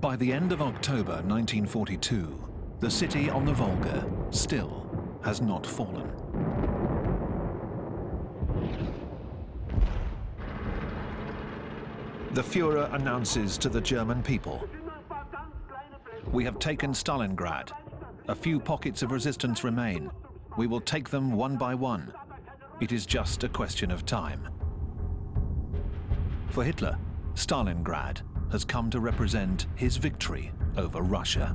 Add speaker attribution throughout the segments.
Speaker 1: By the end of October 1942, the city on the Volga still has not fallen. The Führer announces to the German people, "We have taken Stalingrad. A few pockets of resistance remain. We will take them one by one. It is just a question of time." For Hitler, Stalingrad has come to represent his victory over Russia.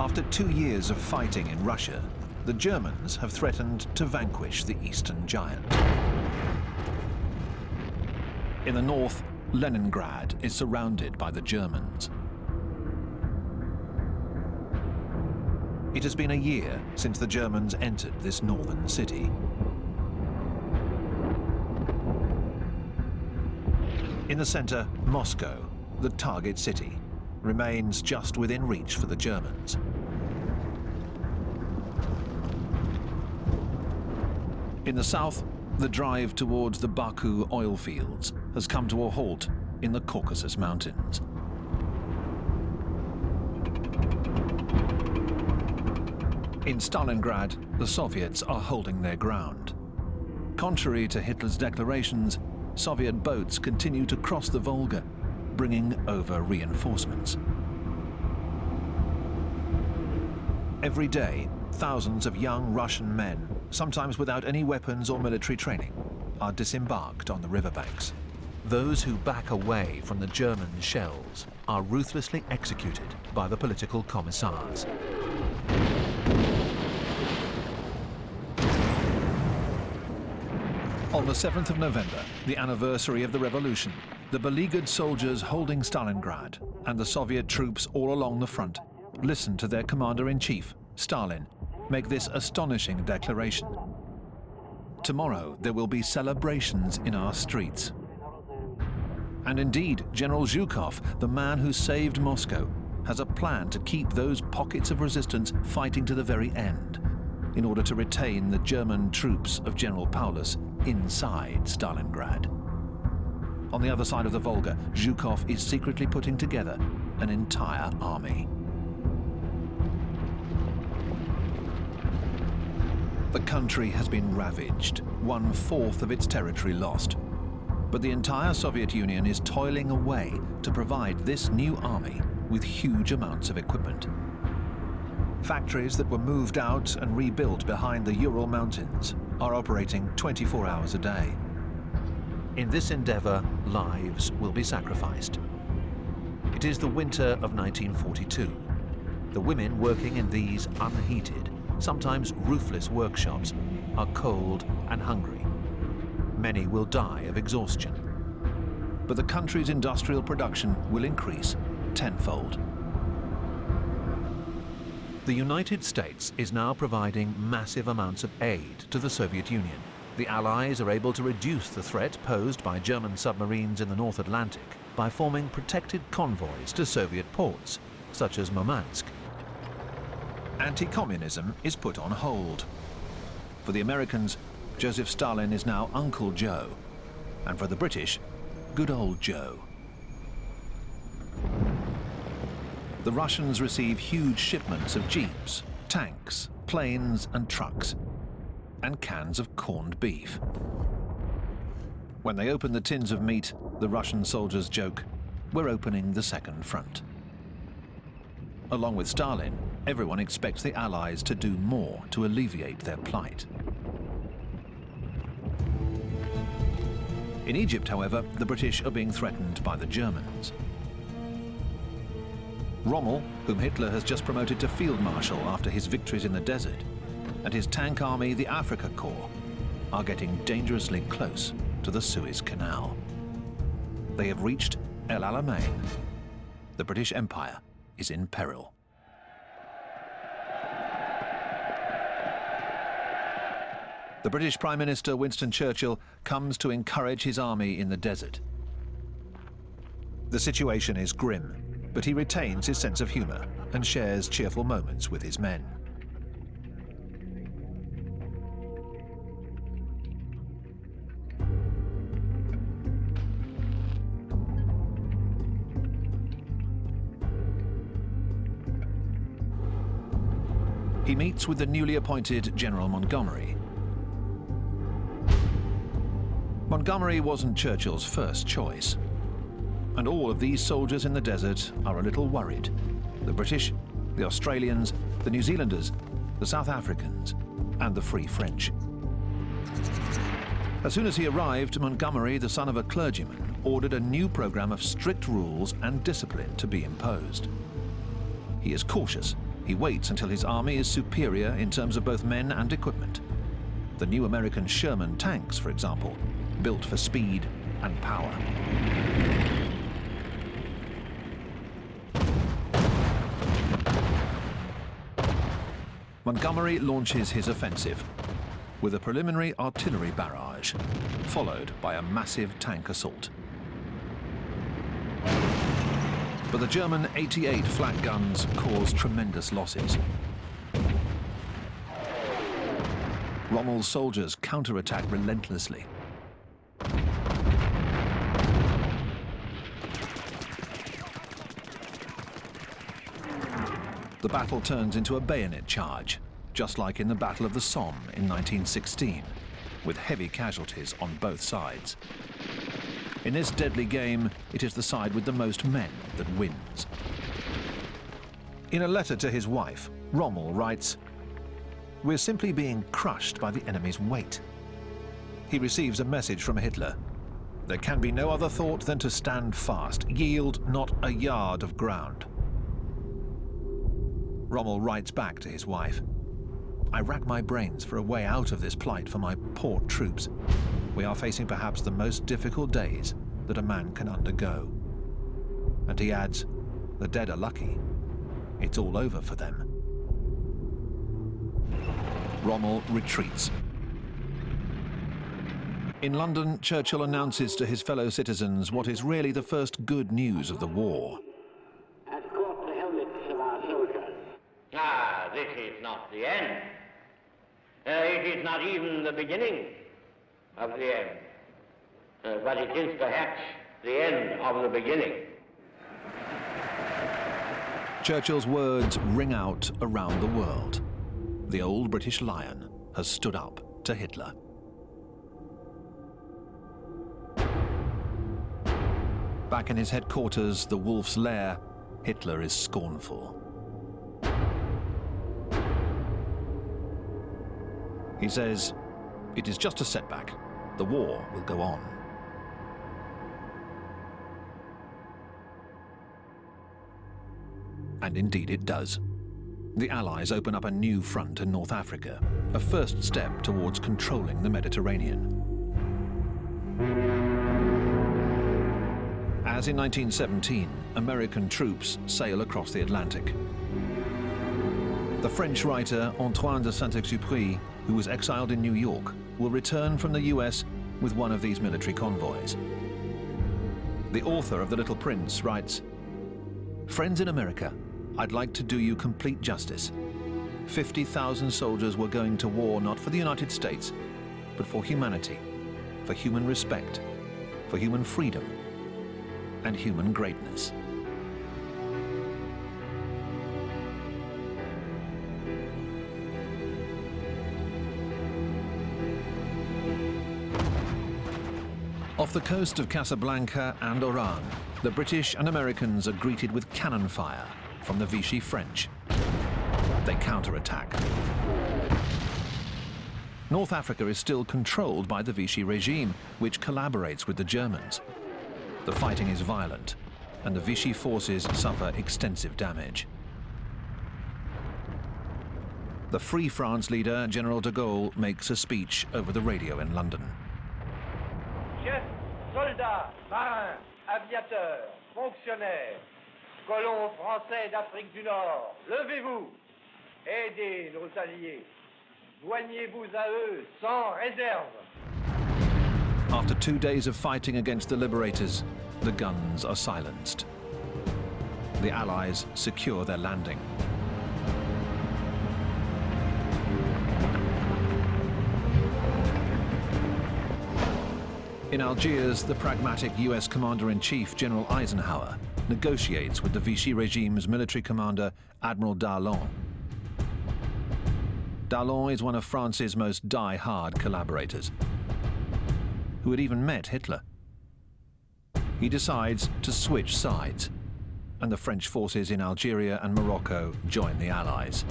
Speaker 1: After 2 years of fighting in Russia, the Germans have threatened to vanquish the Eastern Giant. In the north, Leningrad is surrounded by the Germans. It has been a year since the Germans entered this northern city. In the center, Moscow, the target city, remains just within reach for the Germans. In the south, the drive towards the Baku oil fields has come to a halt in the Caucasus Mountains. In Stalingrad, the Soviets are holding their ground. Contrary to Hitler's declarations, Soviet boats continue to cross the Volga, bringing over reinforcements. Every day, thousands of young Russian men, sometimes without any weapons or military training, are disembarked on the riverbanks. Those who back away from the German shells are ruthlessly executed by the political commissars. On the 7th of November, the anniversary of the revolution, the beleaguered soldiers holding Stalingrad and the Soviet troops all along the front listen to their commander-in-chief, Stalin, make this astonishing declaration. "Tomorrow there will be celebrations in our streets." And indeed, General Zhukov, the man who saved Moscow, has a plan to keep those pockets of resistance fighting to the very end, in order to retain the German troops of General Paulus inside Stalingrad. On the other side of the Volga, Zhukov is secretly putting together an entire army. The country has been ravaged, 1/4 of its territory lost. But the entire Soviet Union is toiling away to provide this new army with huge amounts of equipment. Factories that were moved out and rebuilt behind the Ural Mountains are operating 24 hours a day. In this endeavor, lives will be sacrificed. It is the winter of 1942. The women working in these unheated, sometimes roofless workshops are cold and hungry. Many will die of exhaustion. But the country's industrial production will increase tenfold. The United States is now providing massive amounts of aid to the Soviet Union. The Allies are able to reduce the threat posed by German submarines in the North Atlantic by forming protected convoys to Soviet ports, such as Murmansk. Anti-communism is put on hold. For the Americans, Joseph Stalin is now Uncle Joe, and for the British, good old Joe. The Russians receive huge shipments of jeeps, tanks, planes and trucks, and cans of corned beef. When they open the tins of meat, the Russian soldiers joke, "We're opening the second front." Along with Stalin, everyone expects the Allies to do more to alleviate their plight. In Egypt, however, the British are being threatened by the Germans. Rommel, whom Hitler has just promoted to Field Marshal after his victories in the desert, and his tank army, the Afrika Korps, are getting dangerously close to the Suez Canal. They have reached El Alamein. The British Empire is in peril. The British Prime Minister Winston Churchill comes to encourage his army in the desert. The situation is grim, but he retains his sense of humour and shares cheerful moments with his men. He meets with the newly appointed General Montgomery. Montgomery wasn't Churchill's first choice, and all of these soldiers in the desert are a little worried. The British, the Australians, the New Zealanders, the South Africans, and the Free French. As soon as he arrived, Montgomery, the son of a clergyman, ordered a new program of strict rules and discipline to be imposed. He is cautious. He waits until his army is superior in terms of both men and equipment. The new American Sherman tanks, for example, built for speed and power. Montgomery launches his offensive with a preliminary artillery barrage, followed by a massive tank assault. But the German 88 flak guns cause tremendous losses. Rommel's soldiers counterattack relentlessly. The battle turns into a bayonet charge, just like in the Battle of the Somme in 1916, with heavy casualties on both sides. In this deadly game, it is the side with the most men that wins. In a letter to his wife, Rommel writes, "We're simply being crushed by the enemy's weight." He receives a message from Hitler. There can be no other thought than to stand fast, yield not a yard of ground. Rommel writes back to his wife, "I rack my brains for a way out of this plight for my poor troops. We are facing perhaps the most difficult days that a man can undergo." And he adds, "The dead are lucky. It's all over for them." Rommel retreats. In London, Churchill announces to his fellow citizens what is really the first good news of the war.
Speaker 2: This is not the end. It is not even the beginning of the end. But it is perhaps the end of the beginning.
Speaker 1: Churchill's words ring out around the world. The old British lion has stood up to Hitler. Back in his headquarters, the Wolf's Lair, Hitler is scornful. He says, "It is just a setback. The war will go on." And indeed it does. The Allies open up a new front in North Africa, a first step towards controlling the Mediterranean. As in 1917, American troops sail across the Atlantic. The French writer Antoine de Saint-Exupéry, who was exiled in New York, will return from the US with one of these military convoys. The author of The Little Prince writes, "Friends in America, I'd like to do you complete justice. 50,000 soldiers were going to war not for the United States, but for humanity, for human respect, for human freedom, and human greatness." Off the coast of Casablanca and Oran, the British and Americans are greeted with cannon fire from the Vichy French. They counterattack. North Africa is still controlled by the Vichy regime, which collaborates with the Germans. The fighting is violent, and the Vichy forces suffer extensive damage. The Free France leader, General de Gaulle, makes a speech over the radio in London.
Speaker 3: Chefs, soldats, marins, aviateurs, fonctionnaires, colons français d'Afrique du Nord, levez-vous, aidez nos alliés, joignez-vous à eux sans réserve.
Speaker 1: After 2 days of fighting against the liberators, the guns are silenced. The Allies secure their landing. In Algiers, the pragmatic US Commander-in-Chief, General Eisenhower, negotiates with the Vichy regime's military commander, Admiral Darlan. Darlan is one of France's most die-hard collaborators, who had even met Hitler. He decides to switch sides, and the French forces in Algeria and Morocco join the Allies.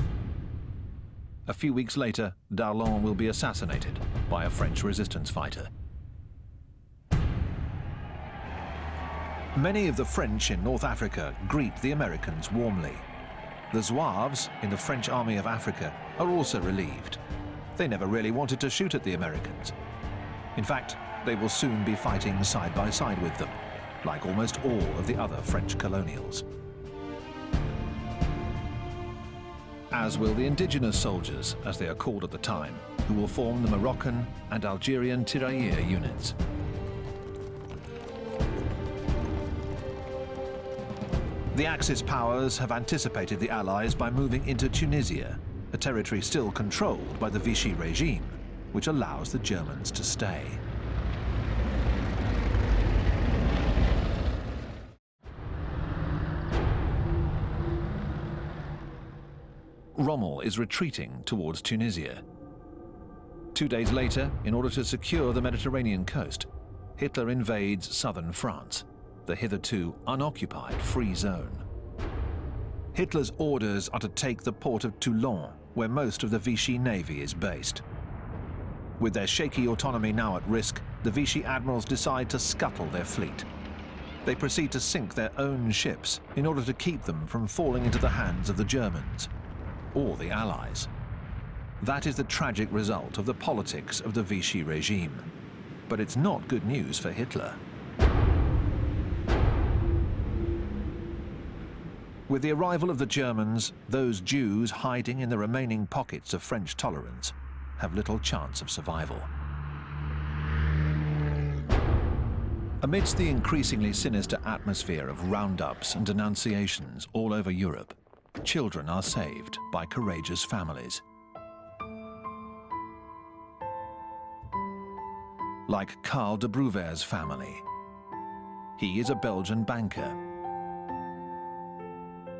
Speaker 1: A few weeks later, Darlan will be assassinated by a French resistance fighter. Many of the French in North Africa greet the Americans warmly. The Zouaves in the French Army of Africa are also relieved. They never really wanted to shoot at the Americans. In fact, they will soon be fighting side by side with them, like almost all of the other French colonials. As will the indigenous soldiers, as they are called at the time, who will form the Moroccan and Algerian tirailleur units. The Axis powers have anticipated the Allies by moving into Tunisia, a territory still controlled by the Vichy regime, which allows the Germans to stay. Rommel is retreating towards Tunisia. 2 days later, in order to secure the Mediterranean coast, Hitler invades southern France, the hitherto unoccupied free zone. Hitler's orders are to take the port of Toulon, where most of the Vichy navy is based. With their shaky autonomy now at risk, the Vichy admirals decide to scuttle their fleet. They proceed to sink their own ships in order to keep them from falling into the hands of the Germans or the Allies. That is the tragic result of the politics of the Vichy regime. But it's not good news for Hitler. With the arrival of the Germans, those Jews hiding in the remaining pockets of French tolerance have little chance of survival. Amidst the increasingly sinister atmosphere of roundups and denunciations all over Europe, children are saved by courageous families. Like Karl de Brouwer's family. He is a Belgian banker.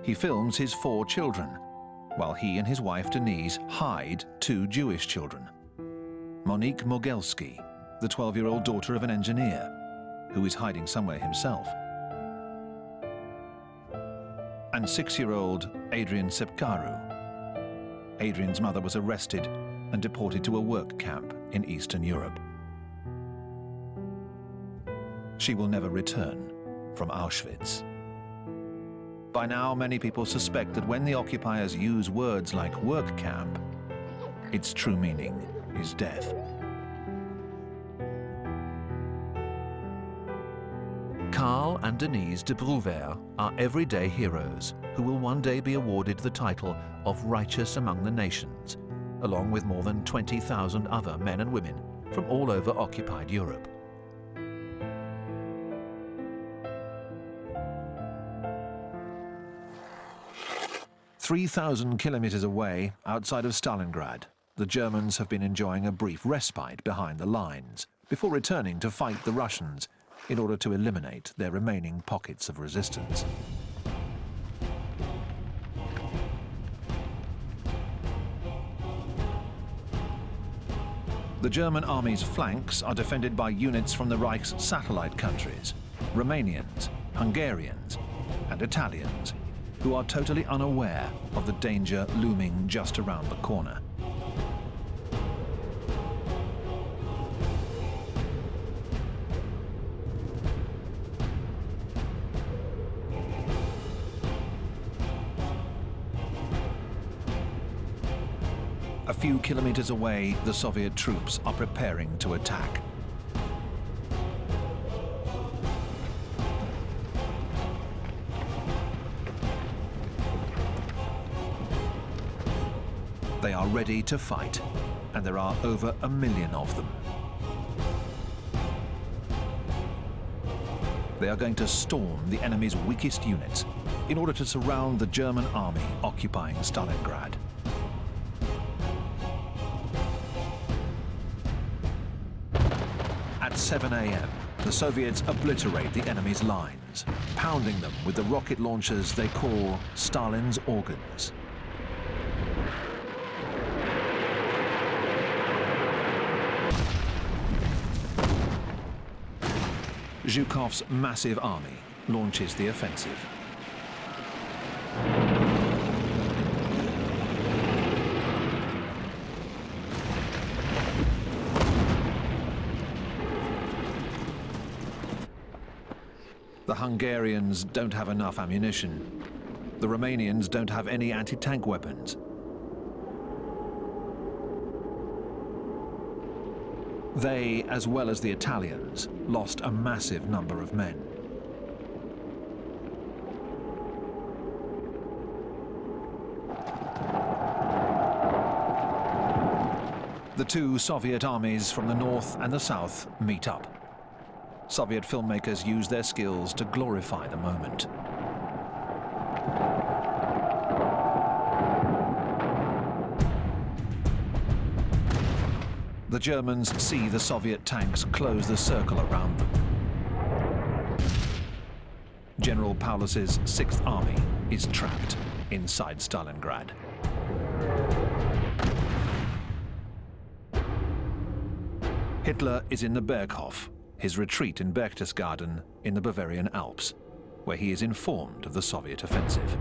Speaker 1: He films his 4 children, while he and his wife Denise hide 2 Jewish children. Monique Mogelski, the 12-year-old daughter of an engineer, who is hiding somewhere himself. And 6-year-old Adrian Sepkaru. Adrian's mother was arrested and deported to a work camp in Eastern Europe. She will never return from Auschwitz. By now, many people suspect that when the occupiers use words like work camp, its true meaning is death. Karl and Denise de Brouwer are everyday heroes who will one day be awarded the title of Righteous Among the Nations, along with more than 20,000 other men and women from all over occupied Europe. "3,000 kilometers away, outside of Stalingrad, the Germans have been enjoying a brief respite behind the lines before returning to fight the Russians in order to eliminate their remaining pockets of resistance. The German army's flanks are defended by units from the Reich's satellite countries, Romanians, Hungarians, and Italians, who are totally unaware of the danger looming just around the corner. few kilometers away, the Soviet troops are preparing to attack. They are ready to fight, and there are over 1 million of them. They are going to storm the enemy's weakest units in order to surround the German army occupying Stalingrad. At 7 a.m., the Soviets obliterate the enemy's lines, pounding them with the rocket launchers they call Stalin's organs. Zhukov's massive army launches the offensive. The Hungarians don't have enough ammunition. The Romanians don't have any anti-tank weapons. They, as well as the Italians, lost a massive number of men. The two Soviet armies from the north and the south meet up. Soviet filmmakers use their skills to glorify the moment. The Germans see the Soviet tanks close the circle around them. General Paulus's 6th Army is trapped inside Stalingrad. Hitler is in the Berghof, his retreat in Berchtesgaden in the Bavarian Alps, where he is informed of the Soviet offensive.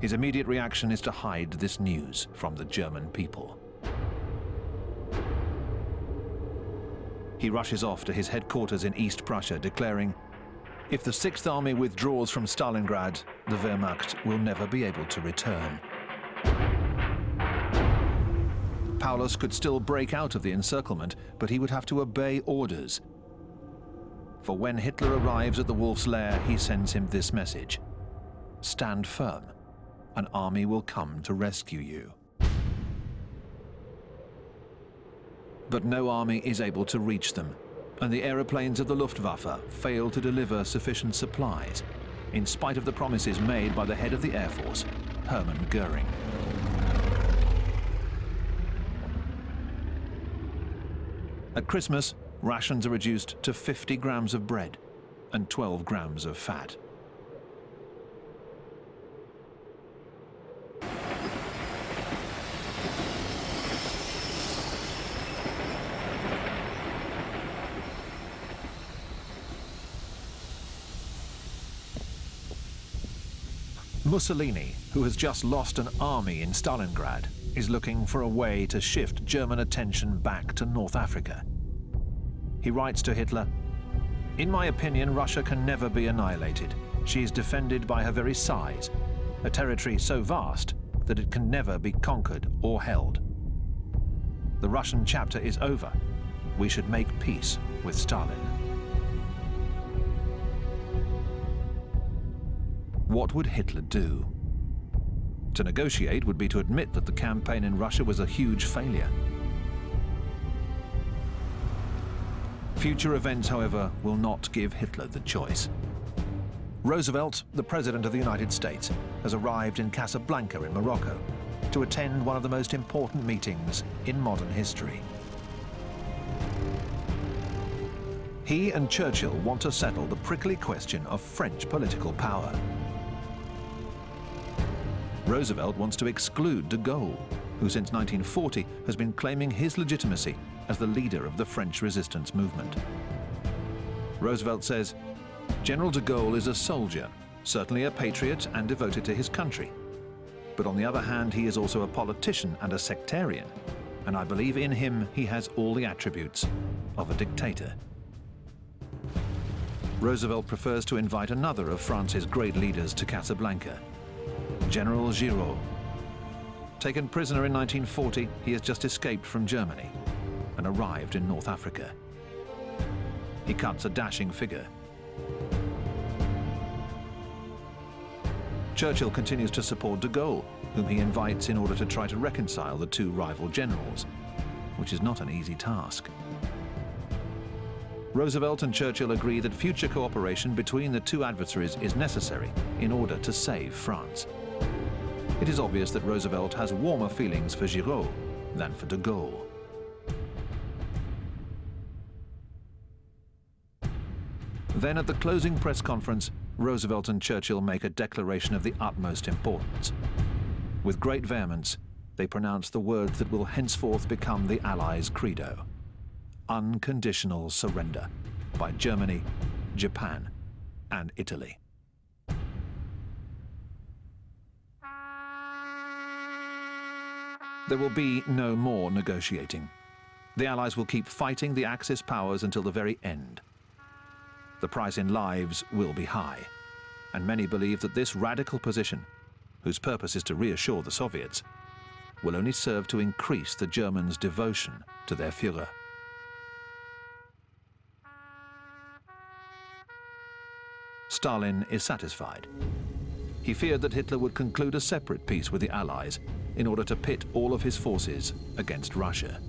Speaker 1: His immediate reaction is to hide this news from the German people. He rushes off to his headquarters in East Prussia, declaring, "If the 6th Army withdraws from Stalingrad, the Wehrmacht will never be able to return." Paulus could still break out of the encirclement, but he would have to obey orders. For when Hitler arrives at the Wolf's Lair, he sends him this message: "Stand firm. An army will come to rescue you." But no army is able to reach them, and the aeroplanes of the Luftwaffe fail to deliver sufficient supplies, in spite of the promises made by the head of the Air Force, Hermann Göring. At Christmas, rations are reduced to 50 grams of bread and 12 grams of fat. Mussolini, who has just lost an army in Stalingrad, is looking for a way to shift German attention back to North Africa. He writes to Hitler, "In my opinion, Russia can never be annihilated. She is defended by her very size, a territory so vast that it can never be conquered or held. The Russian chapter is over. We should make peace with Stalin." What would Hitler do? To negotiate would be to admit that the campaign in Russia was a huge failure. Future events, however, will not give Hitler the choice. Roosevelt, the President of the United States, has arrived in Casablanca in Morocco to attend one of the most important meetings in modern history. He and Churchill want to settle the prickly question of French political power. Roosevelt wants to exclude de Gaulle, who since 1940 has been claiming his legitimacy as the leader of the French resistance movement. Roosevelt says, "General de Gaulle is a soldier, certainly a patriot and devoted to his country. But on the other hand, he is also a politician and a sectarian, and I believe in him he has all the attributes of a dictator." Roosevelt prefers to invite another of France's great leaders to Casablanca, General Giraud. Taken prisoner in 1940, he has just escaped from Germany and arrived in North Africa. He cuts a dashing figure. Churchill continues to support de Gaulle, whom he invites in order to try to reconcile the two rival generals, which is not an easy task. Roosevelt and Churchill agree that future cooperation between the two adversaries is necessary in order to save France. It is obvious that Roosevelt has warmer feelings for Giraud than for de Gaulle. Then at the closing press conference, Roosevelt and Churchill make a declaration of the utmost importance. With great vehemence, they pronounce the words that will henceforth become the Allies' credo: unconditional surrender by Germany, Japan, and Italy. There will be no more negotiating. The Allies will keep fighting the Axis powers until the very end. The price in lives will be high, and many believe that this radical position, whose purpose is to reassure the Soviets, will only serve to increase the Germans' devotion to their Führer. Stalin is satisfied. He feared that Hitler would conclude a separate peace with the Allies in order to pit all of his forces against Russia.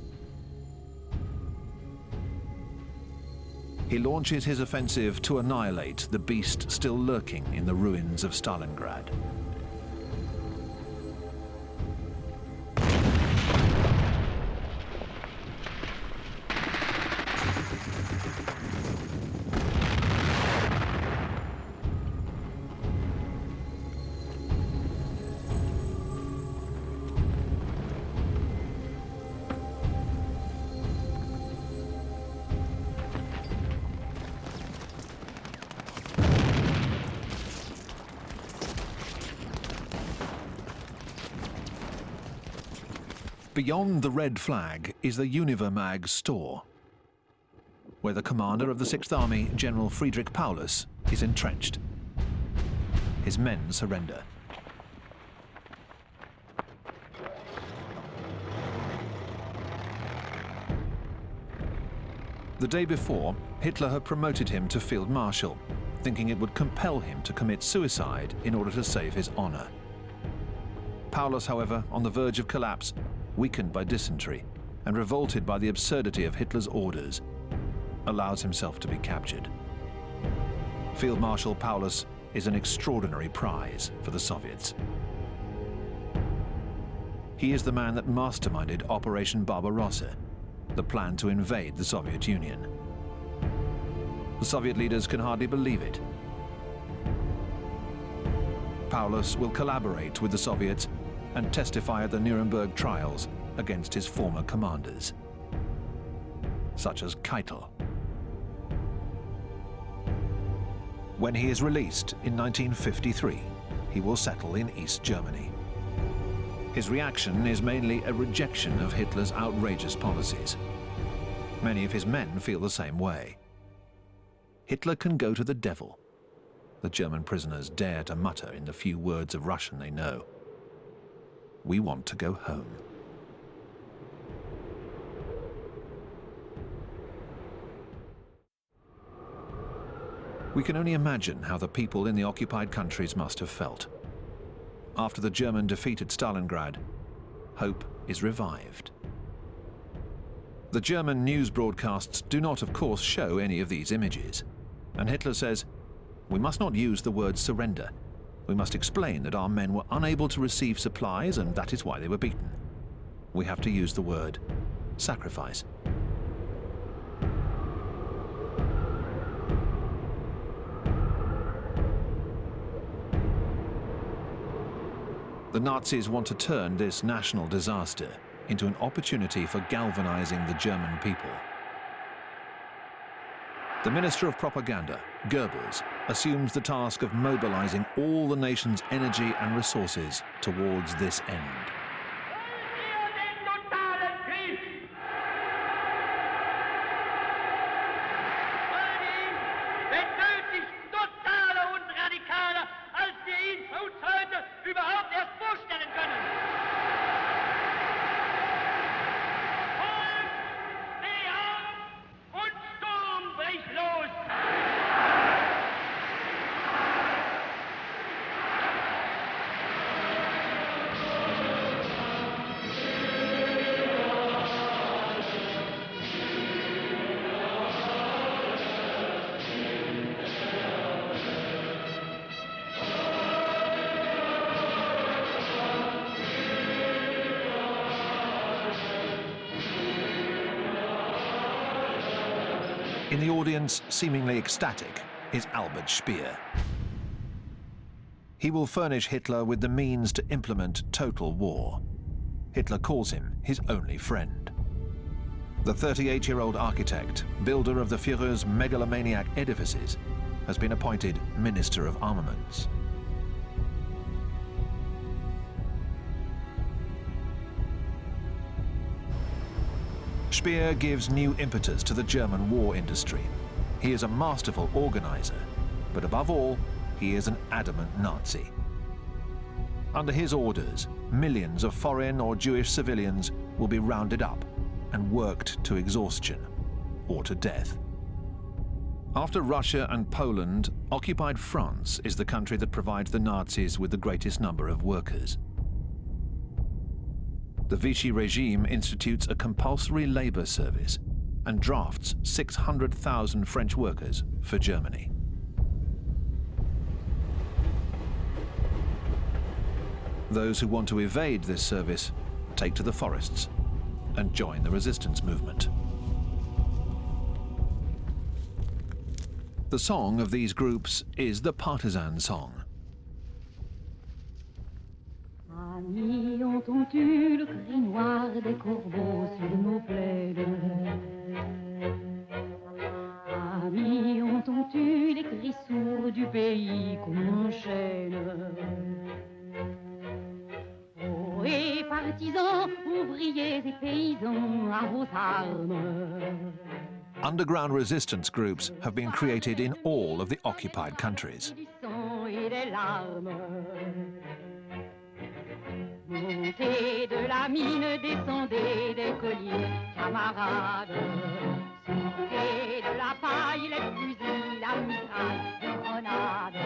Speaker 1: He launches his offensive to annihilate the beast still lurking in the ruins of Stalingrad. Beyond the red flag is the Univermag store, where the commander of the 6th Army, General Friedrich Paulus, is entrenched. His men surrender. The day before, Hitler had promoted him to Field Marshal, thinking it would compel him to commit suicide in order to save his honor. Paulus, however, on the verge of collapse, weakened by dysentery and revolted by the absurdity of Hitler's orders, allows himself to be captured. Field Marshal Paulus is an extraordinary prize for the Soviets. He is the man that masterminded Operation Barbarossa, the plan to invade the Soviet Union. The Soviet leaders can hardly believe it. Paulus will collaborate with the Soviets and testify at the Nuremberg trials against his former commanders, such as Keitel. When he is released in 1953, he will settle in East Germany. His reaction is mainly a rejection of Hitler's outrageous policies. Many of his men feel the same way. Hitler can go to the devil, the German prisoners dare to mutter in the few words of Russian they know. We want to go home. We can only imagine how the people in the occupied countries must have felt. After the German defeat at Stalingrad, hope is revived. The German news broadcasts do not, of course, show any of these images. And Hitler says, "We must not use the word surrender. We must explain that our men were unable to receive supplies and that is why they were beaten. We have to use the word sacrifice." The Nazis want to turn this national disaster into an opportunity for galvanizing the German people. The Minister of Propaganda, Goebbels, assumes the task of mobilizing all the nation's energy and resources towards this end. In the audience, seemingly ecstatic, is Albert Speer. He will furnish Hitler with the means to implement total war. Hitler calls him his only friend. The 38-year-old architect, builder of the Führer's megalomaniac edifices, has been appointed Minister of Armaments. Speer gives new impetus to the German war industry. He is a masterful organizer, but above all, he is an adamant Nazi. Under his orders, millions of foreign or Jewish civilians will be rounded up and worked to exhaustion or to death. After Russia and Poland, occupied France is the country that provides the Nazis with the greatest number of workers. The Vichy regime institutes a compulsory labor service and drafts 600,000 French workers for Germany. Those who want to evade this service take to the forests and join the resistance movement. The song of these groups is the partisan song.
Speaker 4: Amis, entends-tu le cri noir des corbeaux sur nos plaines? Amis, entends-tu les cris sourds du pays qu'on enchaîne? Oh, et partisans, ouvriers et paysans, à vos armes.
Speaker 1: Underground resistance groups have been created in all of the occupied countries.
Speaker 4: Montez de la mine, descendez des collines, camarades. Sortez de la paille, les fusils, la mitraille, les grenades.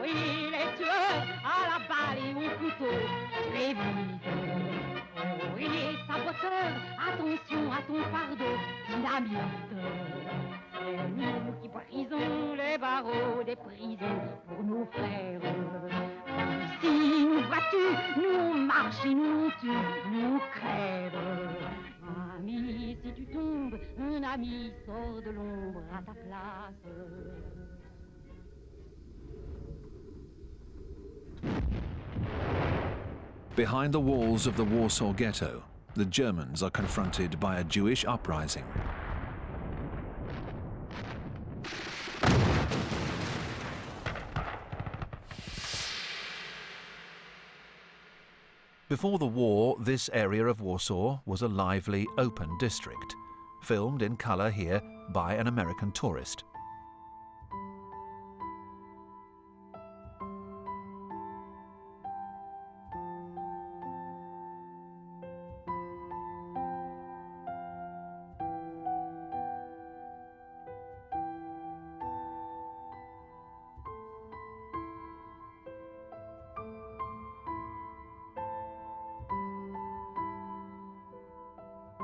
Speaker 4: Oui, les tueurs à la balle et au couteau, très vite. Oui, les saboteurs, attention à ton fardeau, dynamite. C'est nous qui brisons les barreaux des prisons pour nos frères. Si nous battus, nous marchons et nous tuons, nous crèves. Ami, si tu tombes, un ami sort de l'ombre à ta place.
Speaker 1: Behind the walls of the Warsaw Ghetto, the Germans are confronted by a Jewish uprising. Before the war, this area of Warsaw was a lively, open district, filmed in color here by an American tourist.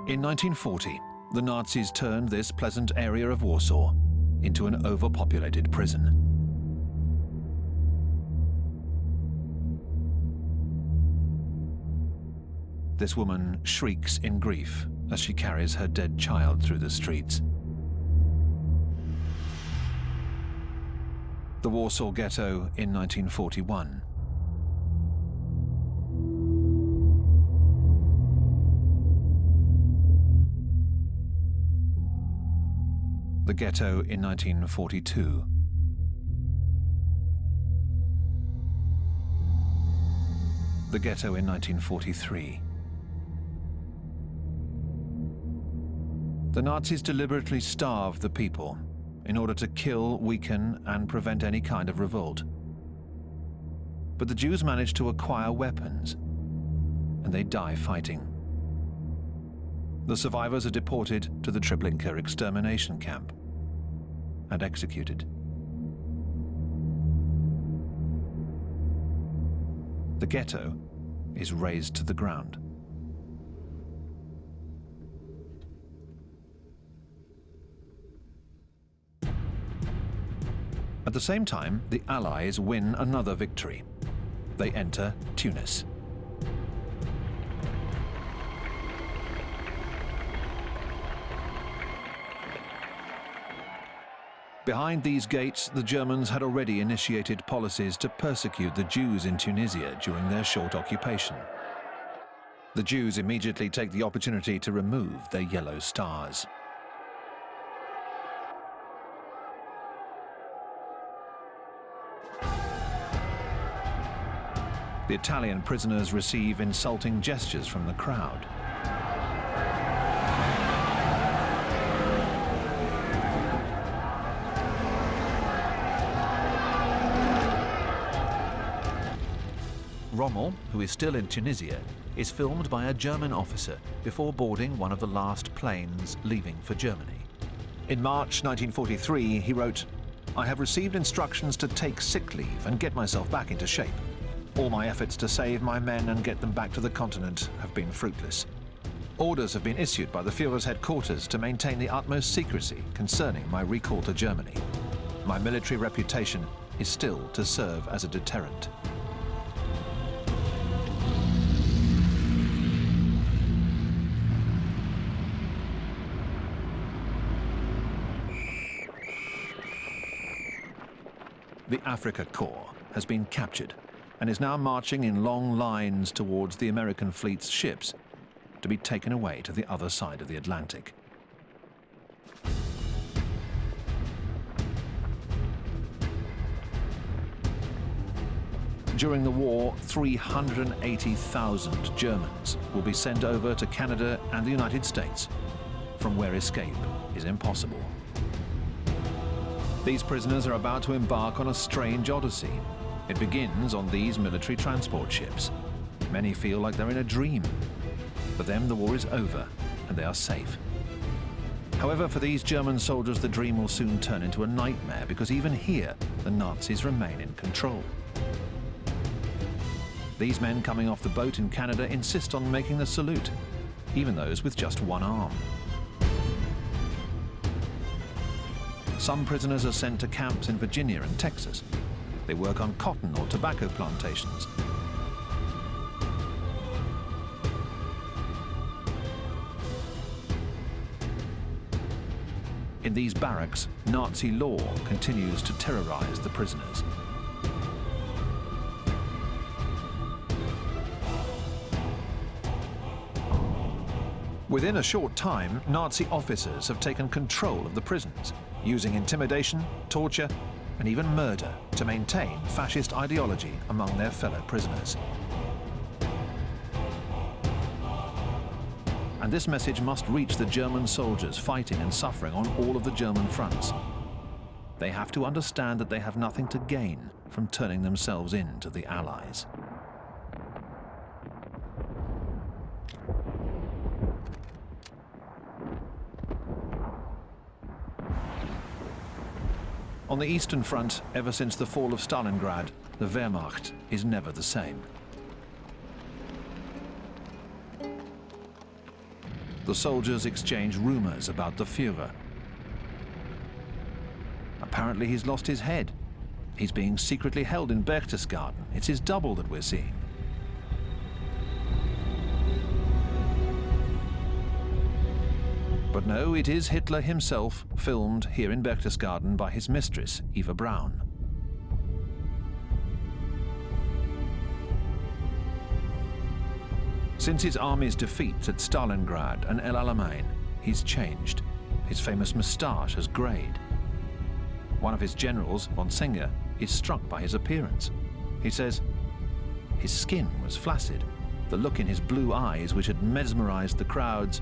Speaker 1: In 1940, the Nazis turned this pleasant area of Warsaw into an overpopulated prison. This woman shrieks in grief as she carries her dead child through the streets. The Warsaw Ghetto in 1941. The ghetto in 1942. The ghetto in 1943. The Nazis deliberately starved the people in order to kill, weaken, and prevent any kind of revolt. But the Jews managed to acquire weapons, and they die fighting. The survivors are deported to the Treblinka extermination camp and executed. The ghetto is razed to the ground. At the same time, the Allies win another victory. They enter Tunis. Behind these gates, the Germans had already initiated policies to persecute the Jews in Tunisia during their short occupation. The Jews immediately take the opportunity to remove their yellow stars. The Italian prisoners receive insulting gestures from the crowd. Rommel, who is still in Tunisia, is filmed by a German officer before boarding one of the last planes leaving for Germany. In March 1943, he wrote, "I have received instructions to take sick leave and get myself back into shape. All my efforts to save my men and get them back to the continent have been fruitless. Orders have been issued by the Führer's headquarters to maintain the utmost secrecy concerning my recall to Germany. My military reputation is still to serve as a deterrent." The Afrika Korps has been captured and is now marching in long lines towards the American fleet's ships to be taken away to the other side of the Atlantic. During the war, 380,000 Germans will be sent over to Canada and the United States, from where escape is impossible. These prisoners are about to embark on a strange odyssey. It begins on these military transport ships. Many feel like they're in a dream. For them, the war is over and they are safe. However, for these German soldiers, the dream will soon turn into a nightmare, because even here, the Nazis remain in control. These men coming off the boat in Canada insist on making the salute, even those with just one arm. Some prisoners are sent to camps in Virginia and Texas. They work on cotton or tobacco plantations. In these barracks, Nazi law continues to terrorize the prisoners. Within a short time, Nazi officers have taken control of the prisons, using intimidation, torture, and even murder to maintain fascist ideology among their fellow prisoners. And this message must reach the German soldiers fighting and suffering on all of the German fronts. They have to understand that they have nothing to gain from turning themselves in to the Allies. On the Eastern Front, ever since the fall of Stalingrad, the Wehrmacht is never the same. The soldiers exchange rumors about the Führer. Apparently he's lost his head. He's being secretly held in Berchtesgaden. It's his double that we're seeing. But no, it is Hitler himself, filmed here in Berchtesgaden by his mistress, Eva Braun. Since his army's defeats at Stalingrad and El Alamein, he's changed. His famous moustache has grayed. One of his generals, von Singer, is struck by his appearance. He says his skin was flaccid. The look in his blue eyes, which had mesmerized the crowds,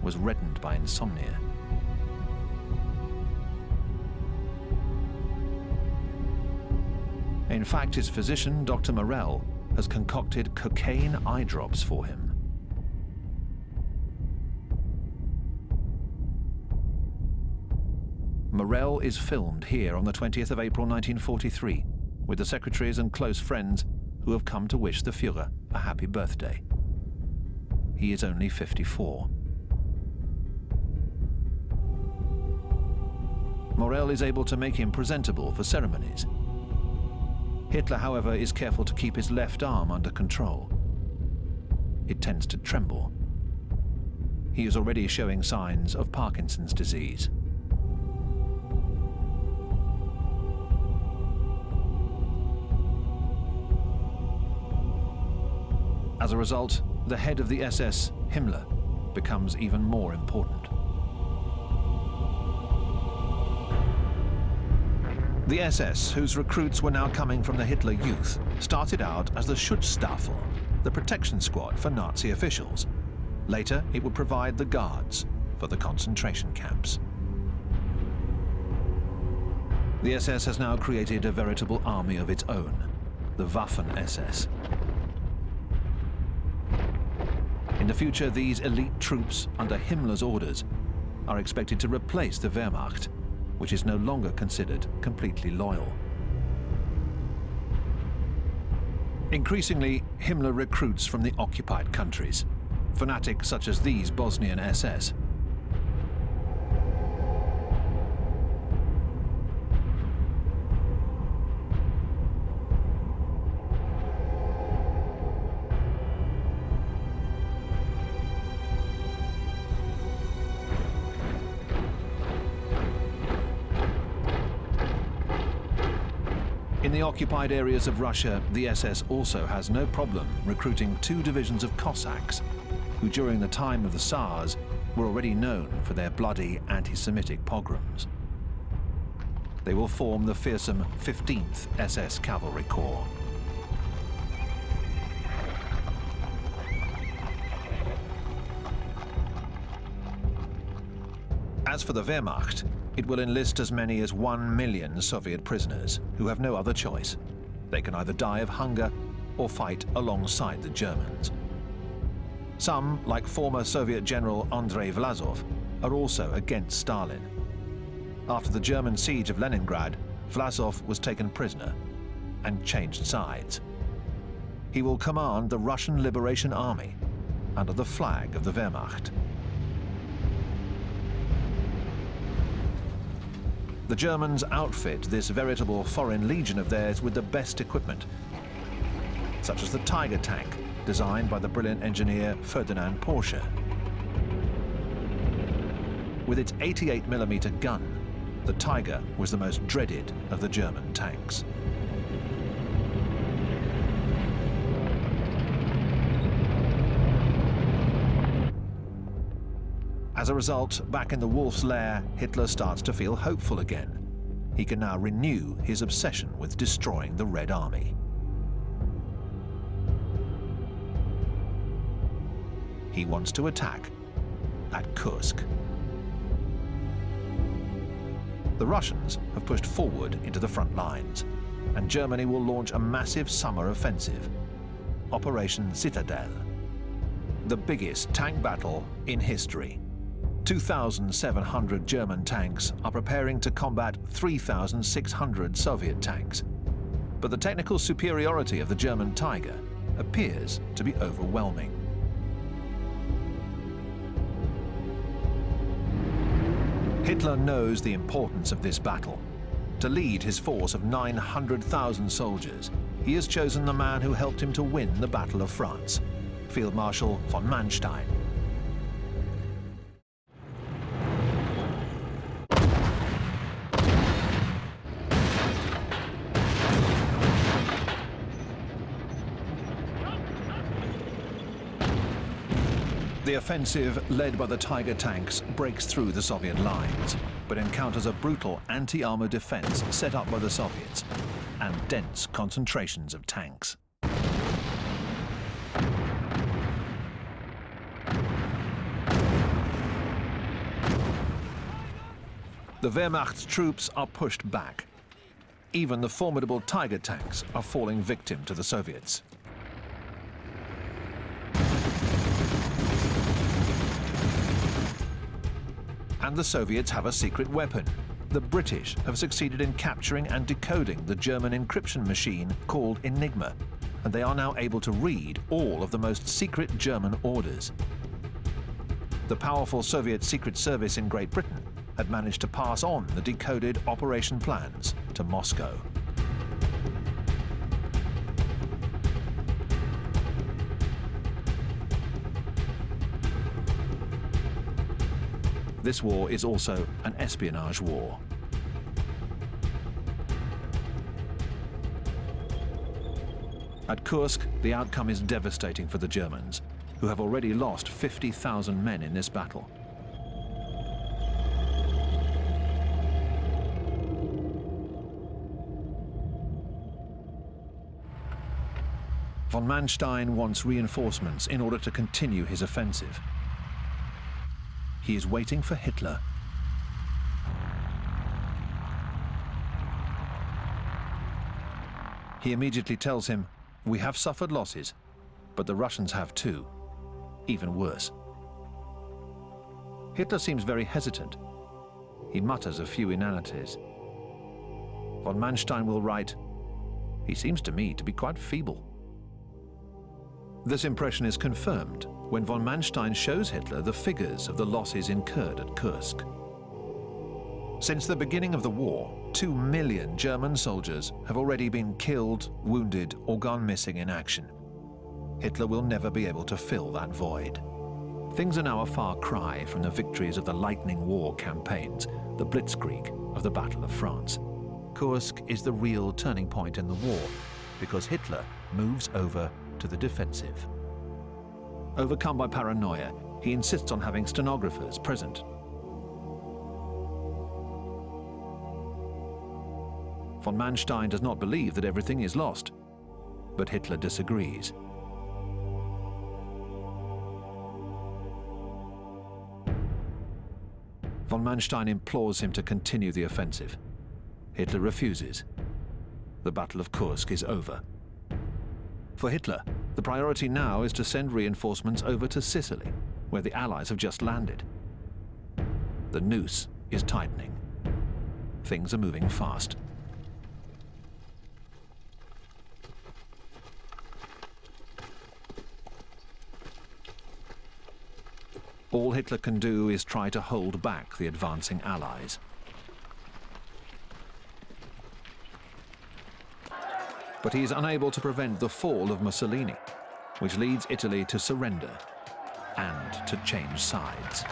Speaker 1: was reddened by insomnia. In fact, his physician, Dr. Morell, has concocted cocaine eye drops for him. Morell is filmed here on the 20th of April 1943 with the secretaries and close friends who have come to wish the Führer a happy birthday. He is only 54. Morell is able to make him presentable for ceremonies. Hitler, however, is careful to keep his left arm under control. It tends to tremble. He is already showing signs of Parkinson's disease. As a result, the head of the SS, Himmler, becomes even more important. The SS, whose recruits were now coming from the Hitler Youth, started out as the Schutzstaffel, the protection squad for Nazi officials. Later, it would provide the guards for the concentration camps. The SS has now created a veritable army of its own, the Waffen-SS. In the future, these elite troops, under Himmler's orders, are expected to replace the Wehrmacht, which is no longer considered completely loyal. Increasingly, Himmler recruits from the occupied countries, fanatics such as these Bosnian SS. In the occupied areas of Russia, the SS also has no problem recruiting 2 divisions of Cossacks, who during the time of the Tsars were already known for their bloody anti-Semitic pogroms. They will form the fearsome 15th SS Cavalry Corps. As for the Wehrmacht, it will enlist as many as 1 million Soviet prisoners who have no other choice. They can either die of hunger or fight alongside the Germans. Some, like former Soviet General Andrei Vlasov, are also against Stalin. After the German siege of Leningrad, Vlasov was taken prisoner and changed sides. He will command the Russian Liberation Army under the flag of the Wehrmacht. The Germans outfit this veritable foreign legion of theirs with the best equipment, such as the Tiger tank, designed by the brilliant engineer Ferdinand Porsche. With its 88mm gun, the Tiger was the most dreaded of the German tanks. As a result, back in the Wolf's Lair, Hitler starts to feel hopeful again. He can now renew his obsession with destroying the Red Army. He wants to attack at Kursk. The Russians have pushed forward into the front lines, and Germany will launch a massive summer offensive, Operation Citadel, the biggest tank battle in history. 2,700 German tanks are preparing to combat 3,600 Soviet tanks. But the technical superiority of the German Tiger appears to be overwhelming. Hitler knows the importance of this battle. To lead his force of 900,000 soldiers, he has chosen the man who helped him to win the Battle of France, Field Marshal von Manstein. The offensive, led by the Tiger tanks, breaks through the Soviet lines, but encounters a brutal anti-armor defense set up by the Soviets and dense concentrations of tanks. The Wehrmacht's troops are pushed back. Even the formidable Tiger tanks are falling victim to the Soviets. And the Soviets have a secret weapon. The British have succeeded in capturing and decoding the German encryption machine called Enigma, and they are now able to read all of the most secret German orders. The powerful Soviet Secret Service in Great Britain had managed to pass on the decoded operation plans to Moscow. This war is also an espionage war. At Kursk, the outcome is devastating for the Germans, who have already lost 50,000 men in this battle. Von Manstein wants reinforcements in order to continue his offensive. He is waiting for Hitler. He immediately tells him, "We have suffered losses, but the Russians have too, even worse." Hitler seems very hesitant. He mutters a few inanities. Von Manstein will write, "He seems to me to be quite feeble." This impression is confirmed when von Manstein shows Hitler the figures of the losses incurred at Kursk. Since the beginning of the war, 2 million German soldiers have already been killed, wounded, or gone missing in action. Hitler will never be able to fill that void. Things are now a far cry from the victories of the Lightning War campaigns, the Blitzkrieg of the Battle of France. Kursk is the real turning point in the war, because Hitler moves over to the defensive. Overcome by paranoia, he insists on having stenographers present. Von Manstein does not believe that everything is lost, but Hitler disagrees. Von Manstein implores him to continue the offensive. Hitler refuses. The Battle of Kursk is over. For Hitler, the priority now is to send reinforcements over to Sicily, where the Allies have just landed. The noose is tightening. Things are moving fast. All Hitler can do is try to hold back the advancing Allies. But he is unable to prevent the fall of Mussolini, which leads Italy to surrender and to change sides.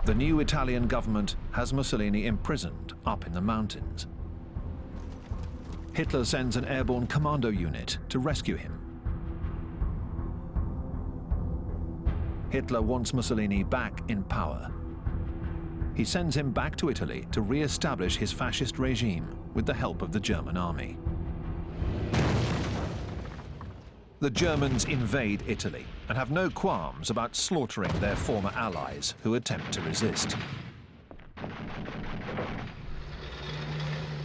Speaker 1: The new Italian government has Mussolini imprisoned up in the mountains. Hitler sends an airborne commando unit to rescue him. Hitler wants Mussolini back in power. He sends him back to Italy to re-establish his fascist regime with the help of the German army. The Germans invade Italy and have no qualms about slaughtering their former allies who attempt to resist.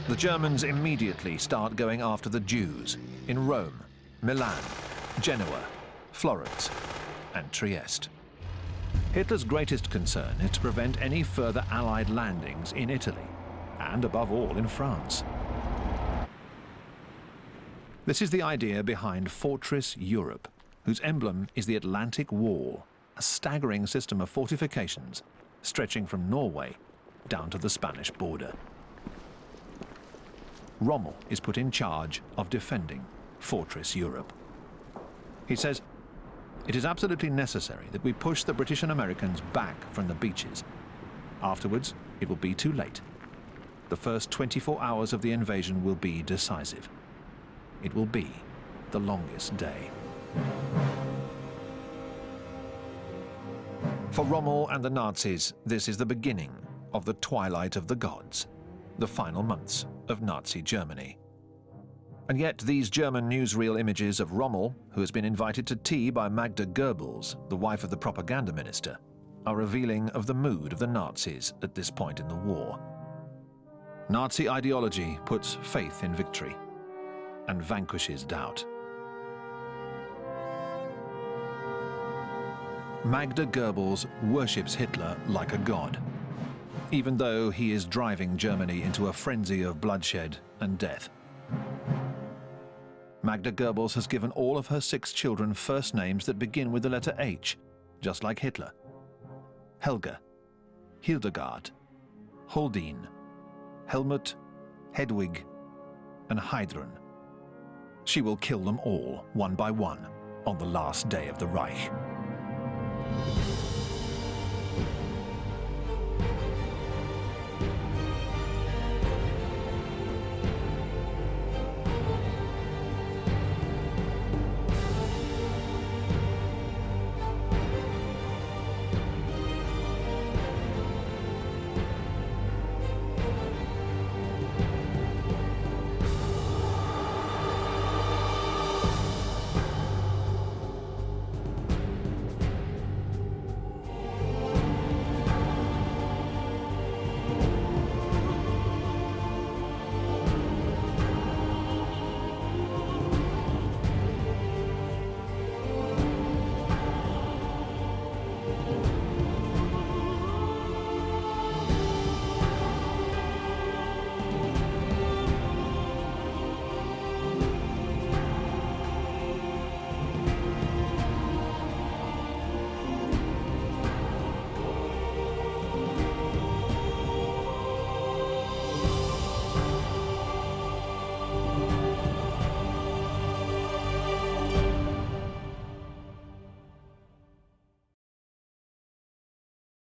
Speaker 1: The Germans immediately start going after the Jews in Rome, Milan, Genoa, Florence, and Trieste. Hitler's greatest concern is to prevent any further Allied landings in Italy, and above all in France. This is the idea behind Fortress Europe, whose emblem is the Atlantic Wall, a staggering system of fortifications stretching from Norway down to the Spanish border. Rommel is put in charge of defending Fortress Europe. He says, "It is absolutely necessary that we push the British and Americans back from the beaches. Afterwards, it will be too late. The first 24 hours of the invasion will be decisive. It will be the longest day." For Rommel and the Nazis, this is the beginning of the twilight of the gods, the final months of Nazi Germany. And yet these German newsreel images of Rommel, who has been invited to tea by Magda Goebbels, the wife of the propaganda minister, are revealing of the mood of the Nazis at this point in the war. Nazi ideology puts faith in victory and vanquishes doubt. Magda Goebbels worships Hitler like a god, even though he is driving Germany into a frenzy of bloodshed and death. Magda Goebbels has given all of her 6 children first names that begin with the letter H, just like Hitler. Helga, Hildegard, Holdine, Helmut, Hedwig, and Heidrun. She will kill them all, one by one, on the last day of the Reich.